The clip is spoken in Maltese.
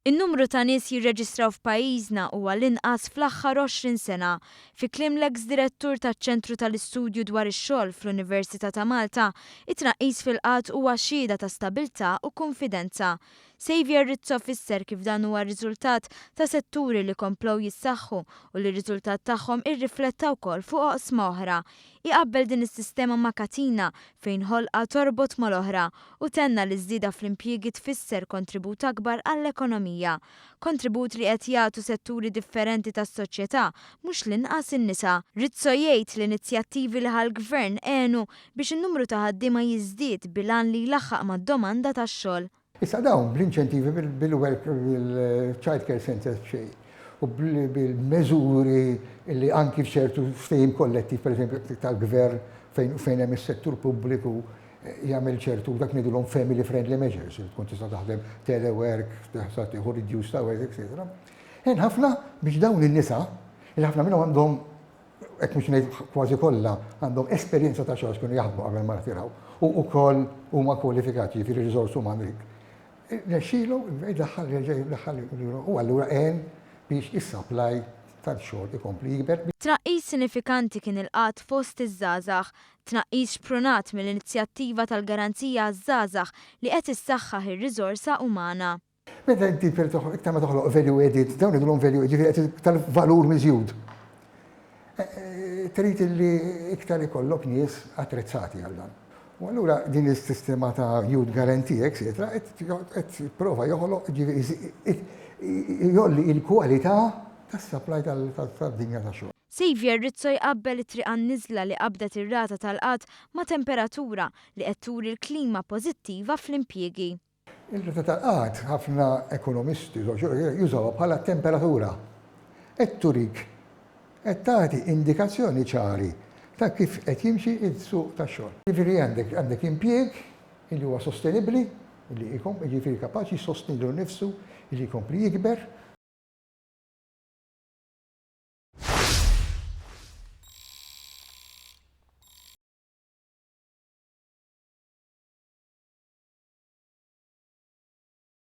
In-numru ta' nies jirreġistraw f'pajjiżna huwa l-inqas fl-aħħar 20 sena. Fi kliem l-eks direttur taċ-ċentru tal-istudju dwar ix-xogħol fl-Università ta' Malta, it-tnaqqis fil-qatt huwa xhieda ta' stabilità u konfidenza. Xavier Rizzo fisser kif dan huwa riżultat ta' setturi li komplew jissaħħu u li r-riżultat tagħhom irrifletta wkoll fuq oqsma oħra. Iqabbel din is-sistema ma' katina fejn ħolqa torbot mal-oħra u tenna li żieda fl-impjiegi tfisser kontribut akbar għall-ekonomija. Kontribut li qed jagħtu setturi differenti tas-soċjetà mhux l-inqas in-nisa. Rizzo jgħid l-inizjattivi li ħall-Gvern għenu biex in-numru ta' ħaddiema jiżdied bilan li jlaħħaq mad-domanda tax-xogħol. Issa dawn bl-inċentivi bil-child care centers xej u bil-meżuri li anki f'ċertu ftehim kollettiv, per eżempju tal-gvern fejn hemm is-settur pubbliku jagħmel ċertu dak ngħidulhom family friendly measures, tkun tista' taħdem telework, tista' tieħu reduced hours, etc. Hemm ħafna biex dawn in-nisa li ħafna minnhom għandhom hekk mhux ngħid kważi kollha għandhom esperjenza ta' xogħol kienu jaħdmu qabel ma tiraw u wkoll huma kwalifikati jiġifieri riżors umani. Nexxielu daħħal u allura għen biex is-supply tal-xogħol ikompli jikber. Tnaqqis sinifikanti kien il-qatt fost iż-żgħażagħ, tnaqqis xprunat mill-inizjattiva tal-Garanzija għaż-żgħażagħ li qed issaħħaħ ir-riżorsa umana. Meta inti iktar ma toħloq value added, dawn idulhom value added tal-valur miżjud. Trid illi iktar ikollok nies attrezzati għal dan. U allura din is-sistema ta' Youth Guarantee, etc., qed prova joħloq jolli il-kwalità tas-supply tad-dinja tax-xogħol. Xavier Rizzo jqabbel it-triq għan-niżla li qabdet ir-rata tal-qatt ma' temperatura li qed turi l-klima pożittiva fl-impjiegi. Il-rata tal-qatt ħafna ekonomisti jużawha bħala temperatura qed turik qed tagħti indikazzjoni ċari ta' kif qed jimxi s-suq tax-xogħol. Jiġifieri għandek impjieg li huwa sostenibbli, li jiġifieri kapaċi jsostnilu nnifsu, li jkompli jikber,